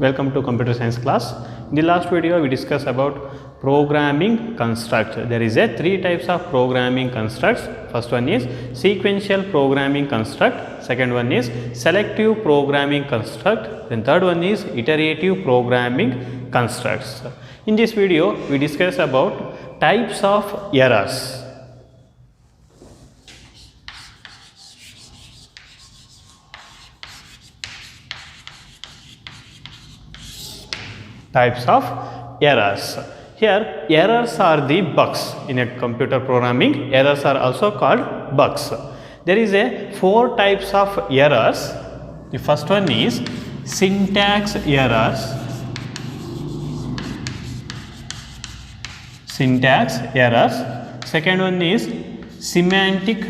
Welcome to computer science class. In the last video we discussed about programming constructs. There is a three types of programming constructs. First one is sequential programming construct, second one is selective programming construct, then third one is iterative programming constructs. In this video we discuss about types of errors. Types of errors. Here errors are the bugs. In a computer programming, errors are also called bugs. There is a four types of errors. The first one is syntax errors. Syntax errors. Second one is semantic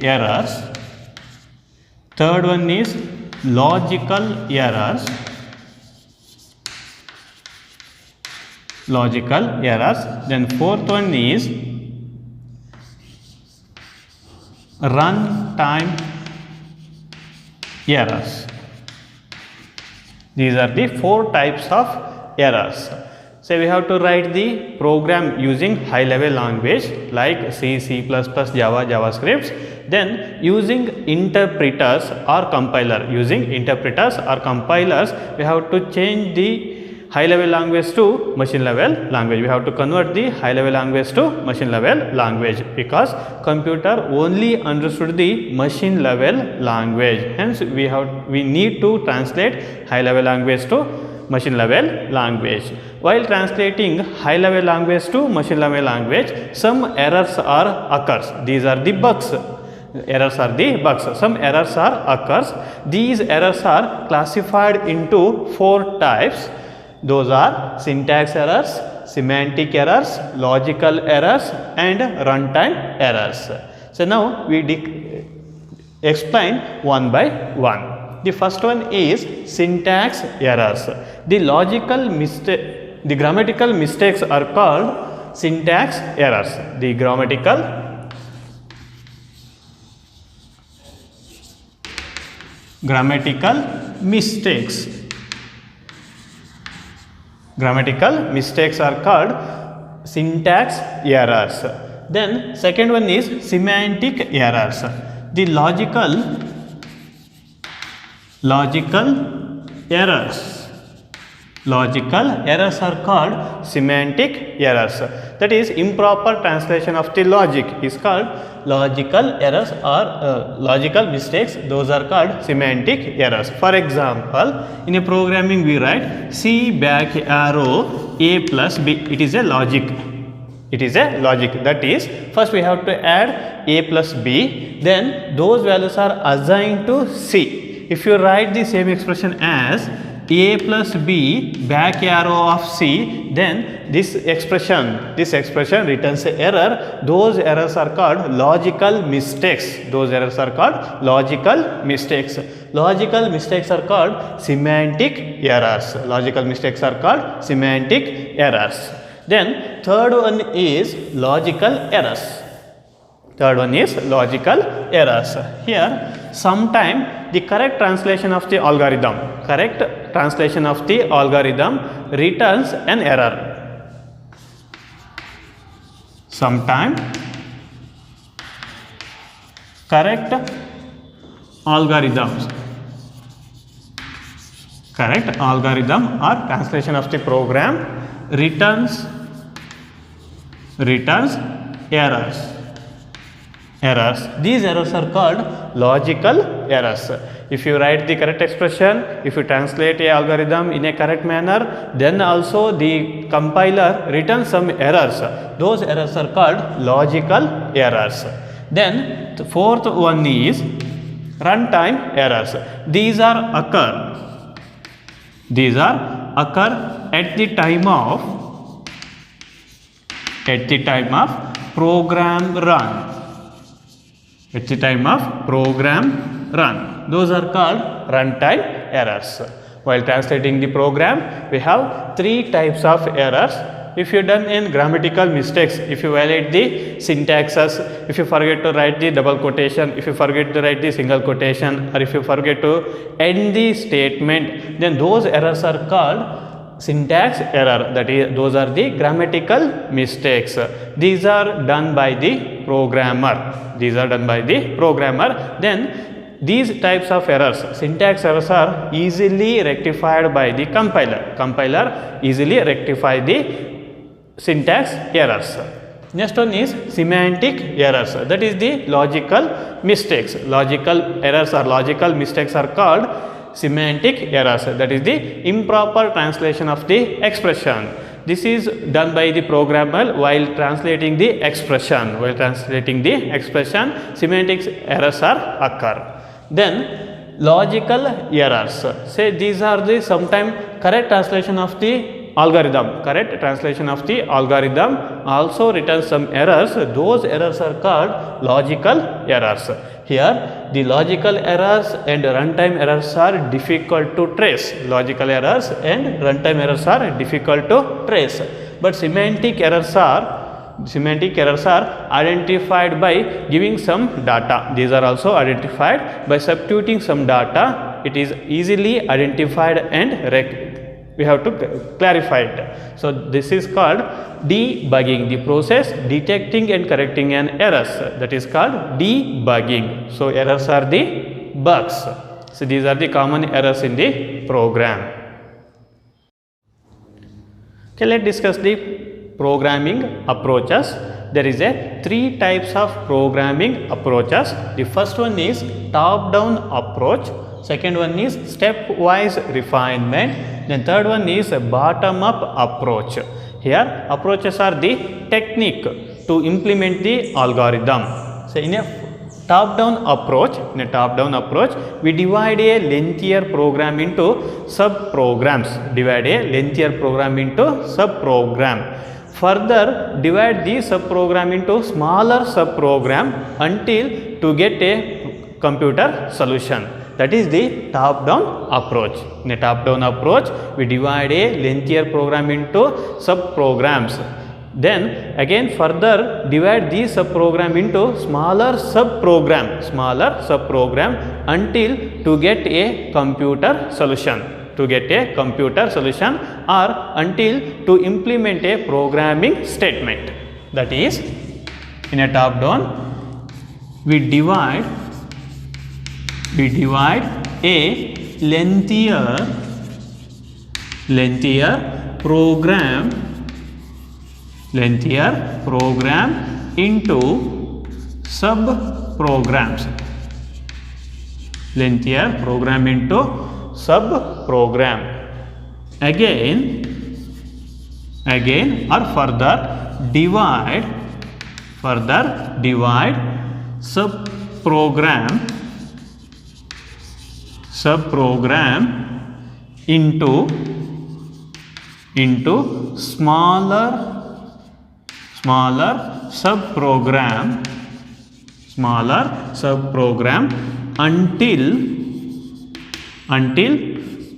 errors. Third one is logical errors. Then fourth one is runtime errors. These are the four types of errors. So we have to write the program using high level language like C, C++, Java, JavaScript. Then using interpreters or compiler. Using interpreters or compilers, we have to change the high level language to machine level language. We have to convert the high level language to machine level language because computer only understood the machine level language. Hence we need to translate high level language to machine level language. While translating high level language to machine level language, some errors occurs. These are the bugs. Some errors occurs. These errors are classified into four types. Those are syntax errors, semantic errors, logical errors and runtime errors. So now we explain one by one. The first one is syntax errors. The grammatical mistakes are called syntax errors. The grammatical mistakes. Grammatical mistakes are called syntax errors. Then second one is semantic errors. The logical errors are called semantic errors. That is, improper translation of the logic is called logical errors or logical mistakes. Those are called semantic errors. For example, in a programming we write C back arrow A plus B. It is a logic. That is, first we have to add A plus B, then those values are assigned to C. If you write the same expression as A plus B back arrow of C, then this expression returns an error. Those errors are called logical mistakes. Logical mistakes are called semantic errors. Then third one is logical errors. Here, sometime the correct translation of the algorithm returns an error. Sometime correct algorithm or translation of the program returns errors. These errors are called logical errors. If you write the correct expression, if you translate a algorithm in a correct manner, then also the compiler returns some errors. Those errors are called logical errors. Then the fourth one is runtime errors. These occur at the time of program run. Those are called runtime errors. While translating the program, we have three types of errors. If you done in grammatical mistakes, if you violate the syntaxes, if you forget to write the double quotation, if you forget to write the single quotation, or if you forget to end the statement, then those errors are called syntax error. That is, those are the grammatical mistakes. These are done by the programmer. These are done by the programmer. Then these types of errors, syntax errors, are easily rectified by the compiler. Compiler easily rectify the syntax errors. Next one is semantic errors. That is the logical mistakes. Logical errors or logical mistakes are called semantic errors. That is the improper translation of the expression. This is done by the programmer while translating the expression. While translating the expression, semantic errors are occur. Then logical errors. Say these are the sometime correct translation of the algorithm. Correct translation of the algorithm also returns some errors. Those errors are called logical errors. Here the logical errors and runtime errors are difficult to trace. Logical errors and runtime errors are difficult to trace. But semantic errors are identified by giving some data. These are also identified by substituting some data. It is easily identified and we have to clarify it. So this is called debugging, the process detecting and correcting an errors. That is called debugging. So errors are the bugs. So these are the common errors in the program. Okay, let's discuss the programming approaches. There is a 3 types of programming approaches. The first one is top down approach, second one is stepwise refinement, then third one is bottom up approach. Here approaches are the technique to implement the algorithm. So in a top down approach, we divide a lengthier program into sub programs. Further divide the subprogram into smaller subprogram until to get a computer solution. That is the top down approach. In a top down approach, we divide a lengthier program into subprograms. Then again further divide the subprogram into smaller subprogram until to get a computer solution. Or until to implement a programming statement. That is, in a top down we divide a lengthier program into sub programs. Again or further divide subprogram into smaller subprogram until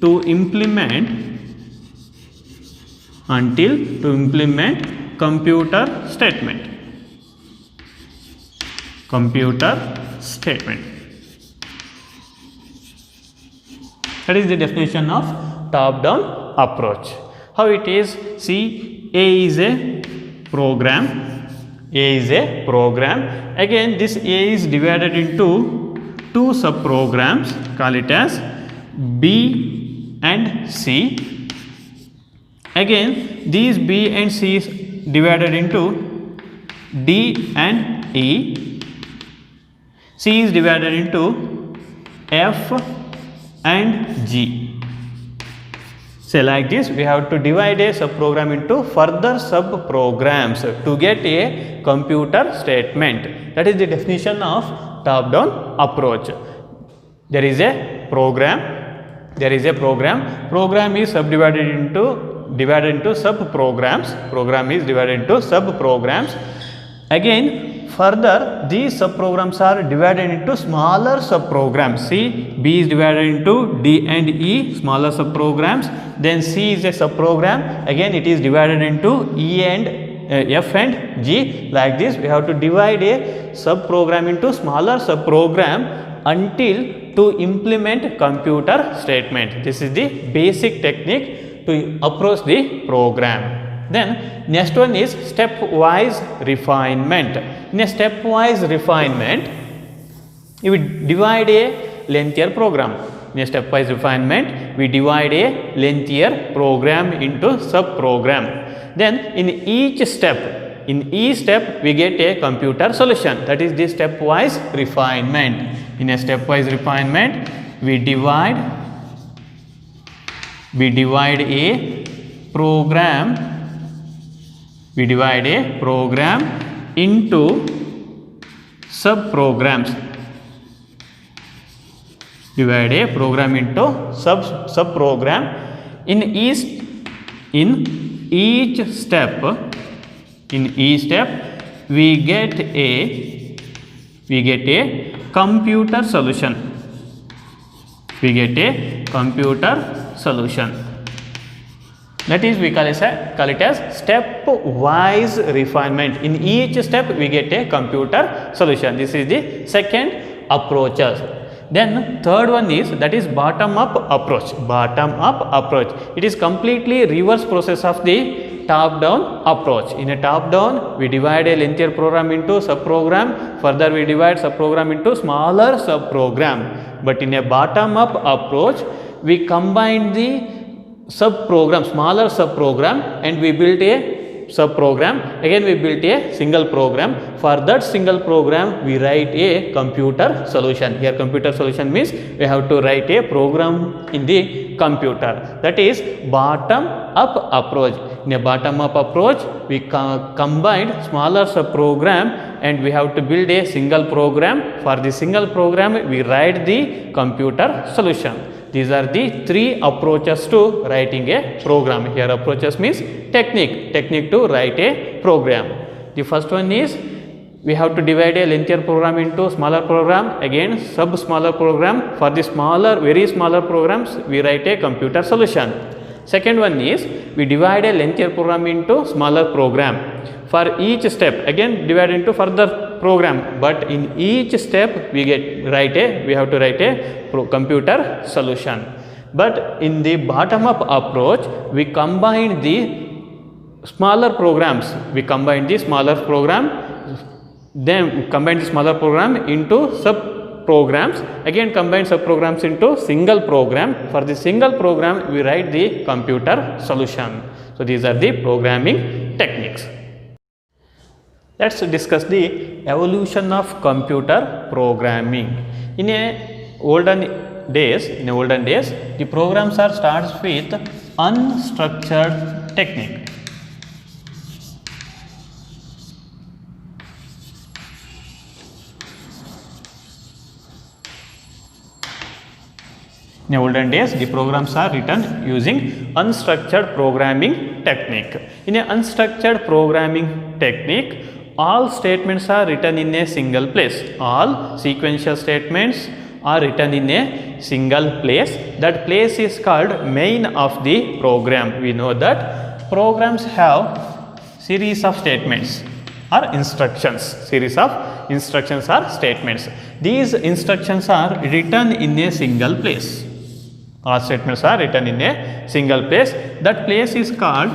to implement computer statement. That is the definition of top down approach. How it is? See, A is a program. Again this A is divided into 2 subprograms. Call it as B and C. Again these B and C is divided into D and E. C is divided into F and G. So like this we have to divide a subprogram into further subprograms to get a computer statement. That is the definition of top down approach. There is a program. Program is subdivided into subprograms. Again further these subprograms are divided into smaller subprograms. See, B is divided into D and E, smaller subprograms. Then C is a subprogram. Again, it is divided into E and F and G. Like this, we have to divide a subprogram into smaller subprogram until to implement computer statement. This is the basic technique to approach the program. Then next one is stepwise refinement. In a stepwise refinement, you will divide a lengthier program. In a stepwise refinement, we divide a lengthier program into subprogram. Then in each step we get a computer solution. That is the stepwise refinement. In a stepwise refinement, we divide a program. We divide a program into subprograms. Divide a program into subprogram. In each step, we get a computer solution. We get a computer solution. That is, we call it as stepwise refinement. In each step, we get a computer solution. This is the second approach. Then third one is, that is bottom-up approach. Bottom-up approach. It is completely reverse process of the top-down approach. In a top-down, we divide a lengthier program into subprogram. Further, we divide subprogram into smaller subprogram. But in a bottom-up approach, we combine the subprogram, smaller subprogram, and we built a subprogram. Again, we built a single program. For that single program, we write a computer solution. Here, computer solution means we have to write a program in the computer. That is bottom-up approach. In a bottom-up approach, we combined smaller subprogram and we have to build a single program. For the single program, we write the computer solution. These are the three approaches to writing a program. Here approaches means technique to write a program. The first one is, we have to divide a lengthier program into smaller program. Again, sub-smaller program. For the very smaller programs, we write a computer solution. Second one is, we divide a lengthier program into smaller program. For each step, again divide into further program, but in each step we have to write a computer solution. But in the bottom-up approach, we combine the smaller programs. We combine the smaller program, then combine the smaller program into sub-programs. Again, combine sub-programs into single program. For the single program, we write the computer solution. So these are the programming techniques. Let's discuss the evolution of computer programming. In olden days, the programs starts with unstructured technique. In olden days, the programs are written using unstructured programming technique. In an unstructured programming technique, all statements are written in a single place. All sequential statements are written in a single place. That place is called main of the program. We know that programs have series of statements or instructions. Series of instructions or statements. These instructions are written in a single place. All statements are written in a single place. That place is called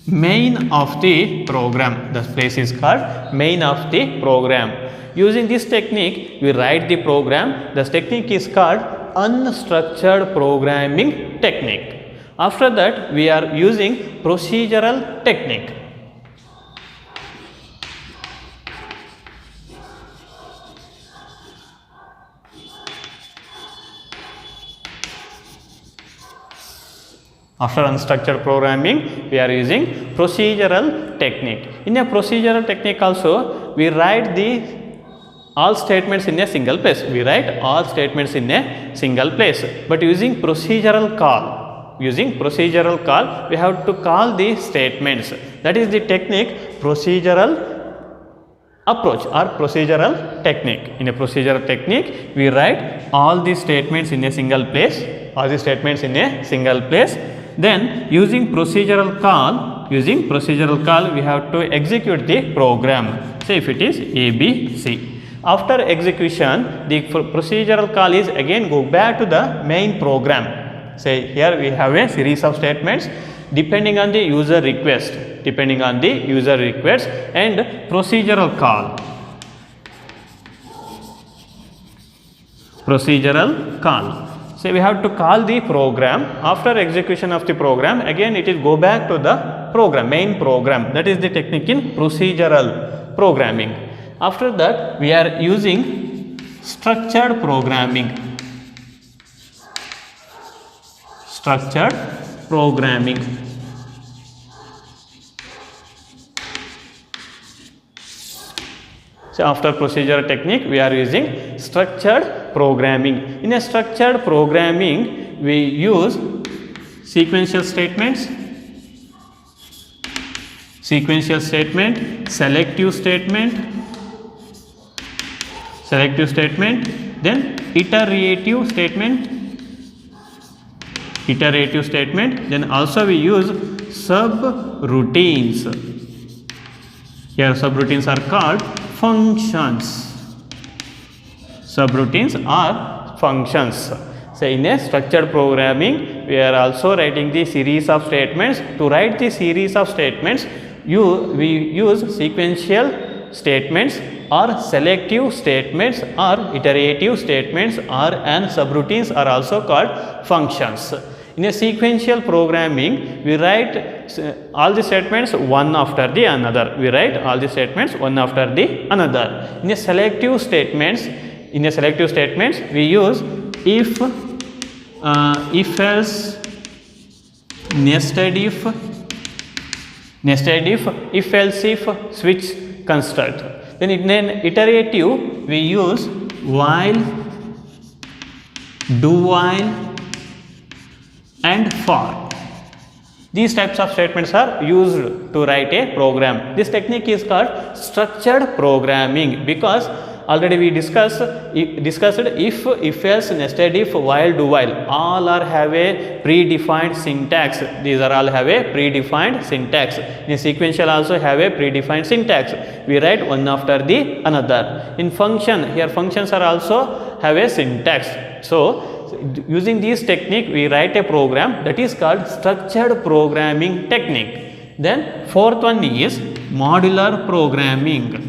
main of the program. The place is called main of the program. Using this technique, we write the program. This technique is called unstructured programming technique. After that, we are using procedural technique. After unstructured programming, we are using procedural technique. In a procedural technique also, we write all statements in a single place. We write all statements in a single place. But using procedural call, we have to call the statements. That is the technique procedural approach or procedural technique. In a procedural technique, we write all these statements in a single place, all the statements in a single place. Then using procedural call, we have to execute the program. Say if it is ABC. After execution, the procedural call is again go back to the main program. Say here we have a series of statements depending on the user request, and procedural call. So we have to call the program. After execution of the program, again it will go back to the program, main program. That is the technique in procedural programming. After that, we are using structured programming. So after procedural technique, we are using structured programming. In a structured programming, we use sequential statements, selective statement, then iterative statement, then also we use subroutines. Here subroutines are called functions. So in a structured programming, we are also writing the series of statements. To write the series of statements, we use sequential statements or selective statements or iterative statements and subroutines are also called functions. In a sequential programming, we write all the statements one after the another. In a selective statements, we use if else, nested if, if else if, switch construct. Then in an iterative, we use while, do while, and for. These types of statements are used to write a program. This technique is called structured programming because already we discussed if else, nested if, while, do while, all are have a predefined syntax. These are all have a predefined syntax. In sequential also have a predefined syntax. We write one after the another. In function, here functions are also have a syntax. So using this technique, we write a program that is called structured programming technique. Then fourth one is modular programming.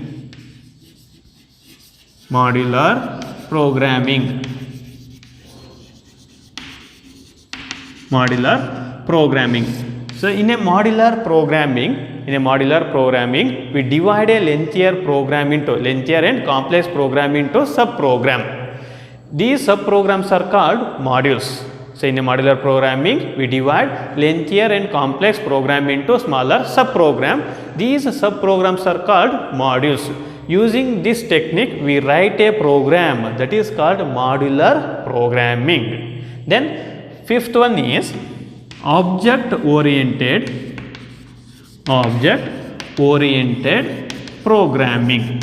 So in a modular programming, we divide a lengthier and complex program into subprogram. These subprograms are called modules. So in a modular programming, we divide lengthier and complex program into smaller subprogram. These subprograms are called modules. Using this technique, we write a program that is called modular programming. Then fifth one is object oriented programming.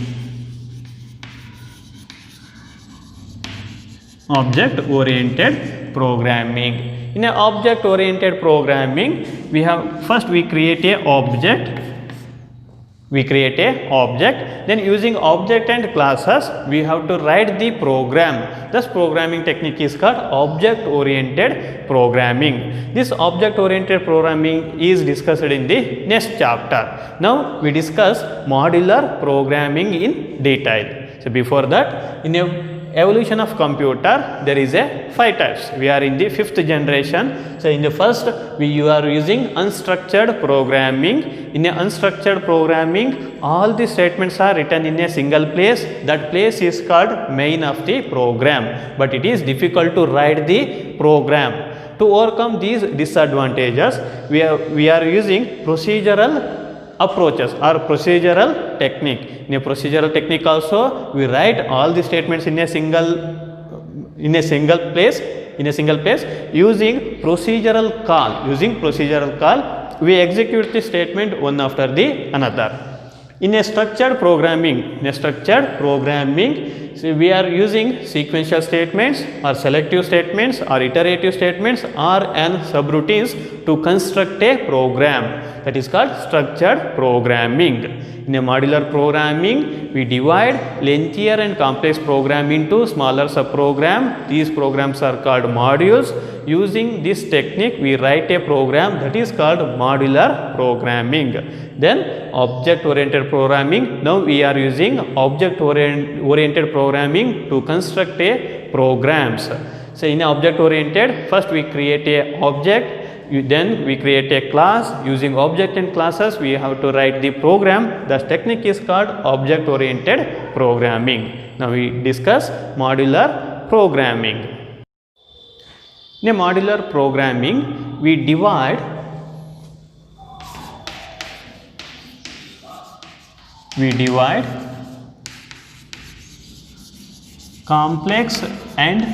In an object oriented programming, we create a object. Then using object and classes, we have to write the program. This programming technique is called object oriented programming. This object oriented programming is discussed in the next chapter. Now we discuss modular programming in detail. So before that, in a evolution of computer, there is a 5 types. We are in the 5th generation. So in the first, you are using unstructured programming. In a unstructured programming, all the statements are written in a single place. That place is called main of the program, but it is difficult to write the program. To overcome these disadvantages, we are using procedural approaches or procedural technique. In a procedural technique also, we write all the statements in a single place. Using procedural call, we execute the statement one after the another. In a structured programming, so we are using sequential statements or selective statements or iterative statements or and subroutines to construct a program. That is called structured programming. In a modular programming, we divide lengthier and complex program into smaller subprogram. These programs are called modules. Using this technique, we write a program that is called modular programming. Then object-oriented programming. Now we are using object-oriented programming to construct a programs. So in object-oriented, first we create a object. Then we create a class. Using object and classes, we have to write the program. The technique is called object oriented programming. Now we discuss modular programming. In a modular programming, we divide complex and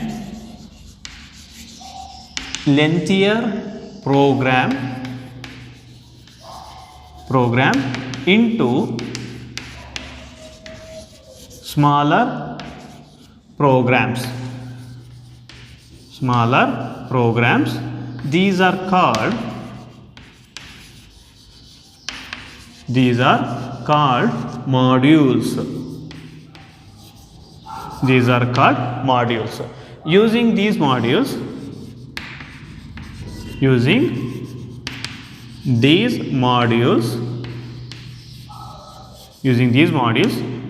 lengthier program into smaller programs. These are called modules. Using these modules,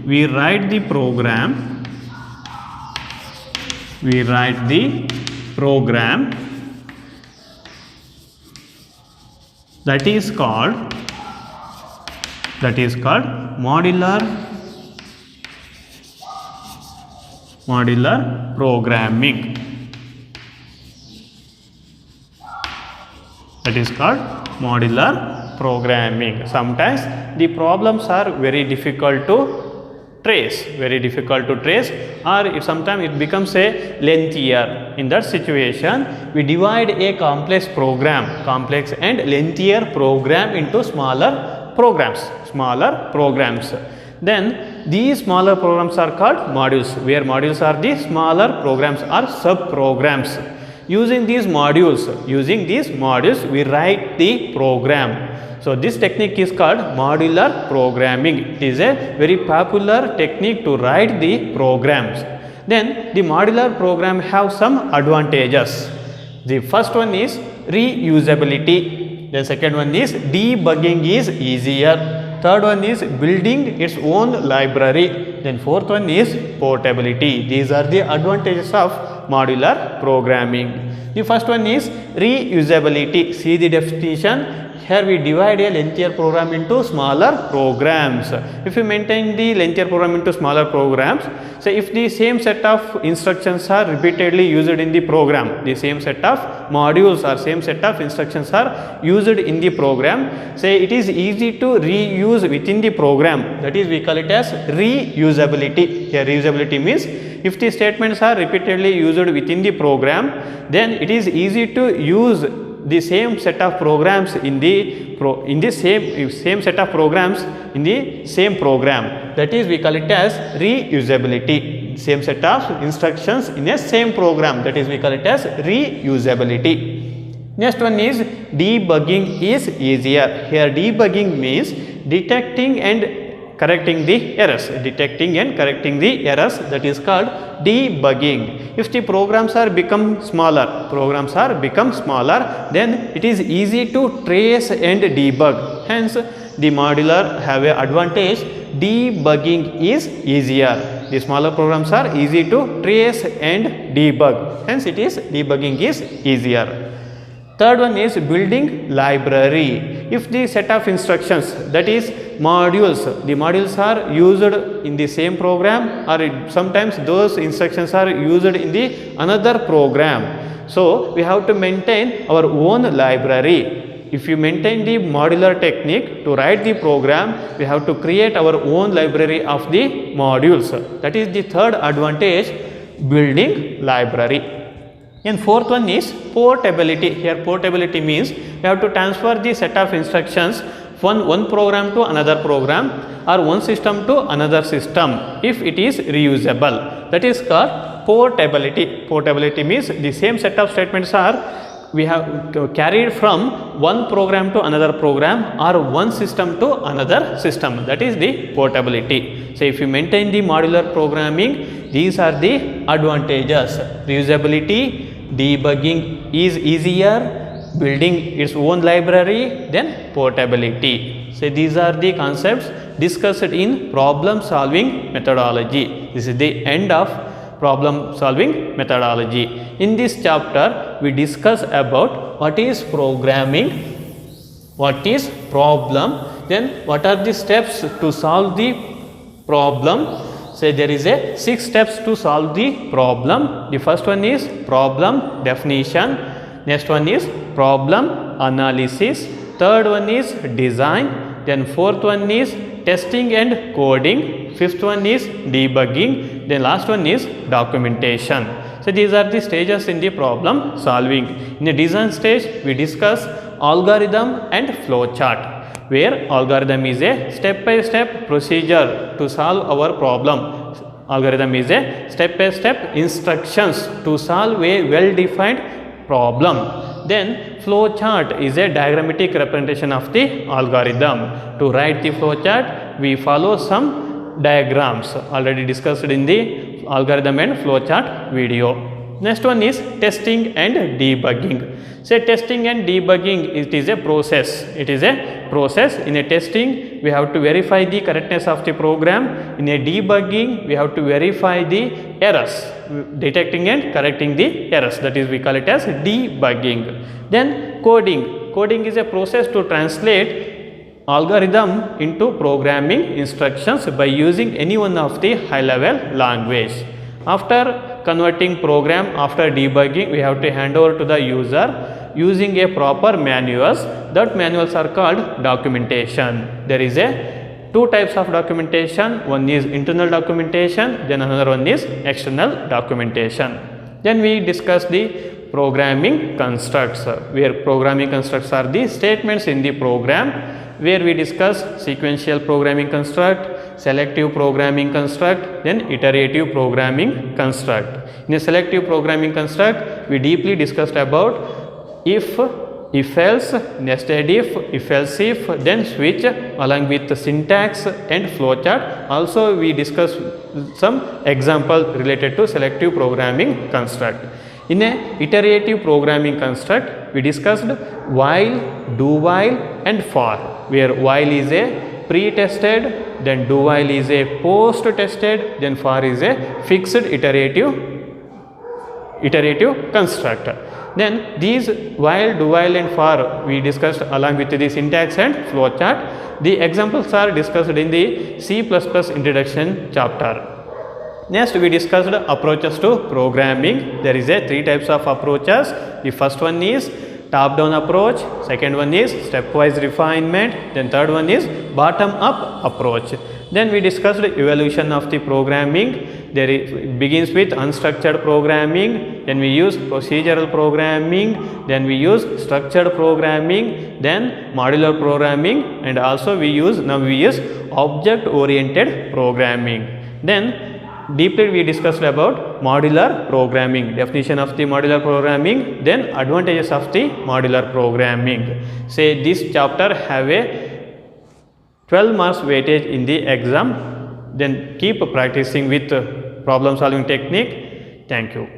we write the program that is called modular programming. That is called modular programming. Sometimes the problems are very difficult to trace, or if sometimes it becomes a lengthier. In that situation, we divide a complex and lengthier program into smaller programs. Then these smaller programs are called modules, where modules are the smaller programs or sub-programs. Using these modules, we write the program. So this technique is called modular programming. It is a very popular technique to write the programs. Then the modular program have some advantages. The first one is reusability. The second one is debugging is easier. Third one is building its own library. Then fourth one is portability. These are the advantages of modular programming. The first one is reusability. See the definition. Here we divide a lengthier program into smaller programs. If you maintain the lengthier program into smaller programs, so if the same set of instructions are repeatedly used in the program, the same set of modules or same set of instructions are used in the program, say it is easy to reuse within the program. That is, we call it as reusability. Here reusability means if the statements are repeatedly used within the program, then it is easy to use the same set of programs in the same set of programs in the same program. That is, we call it as reusability. Same set of instructions in a same program. That is, we call it as reusability. Next one is debugging is easier. Here debugging means detecting and correcting the errors. That is called debugging. If the programs are become smaller, then it is easy to trace and debug. Hence, the modular have a advantage. Debugging is easier. The smaller programs are easy to trace and debug. Hence, debugging is easier. Third one is building library. If the set of instructions, that is modules, the modules are used in the same program, or sometimes those instructions are used in the another program. So we have to maintain our own library. If you maintain the modular technique to write the program, we have to create our own library of the modules. That is the third advantage, building library. And fourth one is portability. Here portability means we have to transfer the set of instructions one program to another program or one system to another system if it is reusable. That is called portability. Portability means the same set of statements are we have carried from one program to another program or one system to another system. That is the portability. So if you maintain the modular programming, these are the advantages. Reusability, debugging is easier, building its own library, then portability. So these are the concepts discussed in problem solving methodology. This is the end of problem solving methodology. In this chapter, we discuss about what is programming, what is problem, then what are the steps to solve the problem. Say there is a 6 steps to solve the problem. The first one is problem definition, next one is problem analysis, third one is design, then fourth one is testing and coding, fifth one is debugging, then last one is documentation. So these are the stages in the problem solving. In the design stage, we discuss algorithm and flow chart, where algorithm is a step-by-step procedure to solve our problem. Algorithm is a step-by-step instructions to solve a well-defined problem. Then flow chart is a diagrammatic representation of the algorithm. To write the flow chart, we follow some diagrams already discussed in the algorithm and flow chart video. Next one is testing and debugging. Say testing and debugging, it is a process. It is a process. In a testing, we have to verify the correctness of the program. In a debugging, we have to verify the errors, detecting and correcting the errors. That is, we call it as debugging. Then coding. Coding is a process to translate algorithm into programming instructions by using any one of the high level language. After converting program, after debugging, we have to hand over to the user using a proper manuals. That manuals are called documentation. There is a 2 types of documentation. One is internal documentation, then another one is external documentation. Then we discuss the programming constructs, where programming constructs are the statements in the program, where we discuss sequential programming construct, selective programming construct, then iterative programming construct. In a selective programming construct, we deeply discussed about if else, nested if else if, then switch, along with the syntax and flowchart. Also we discussed some example related to selective programming construct. In a iterative programming construct, we discussed while, do while and for, where while is a pre-tested, then do while is a post-tested, then for is a fixed iterative construct. Then these while, do while and for we discussed along with the syntax and flowchart. The examples are discussed in the C++ introduction chapter. Next we discussed approaches to programming. There is a 3 types of approaches. The first one is top down approach, second one is stepwise refinement, then third one is bottom up approach. Then we discussed evolution of the programming. It begins with unstructured programming, then we use procedural programming, then we use structured programming, then modular programming, and also we use object oriented programming. Then deeply we discussed about modular programming, definition of the modular programming, then advantages of the modular programming. Say this chapter have a 12 marks weightage in the exam. Then keep practicing with problem solving technique. Thank you.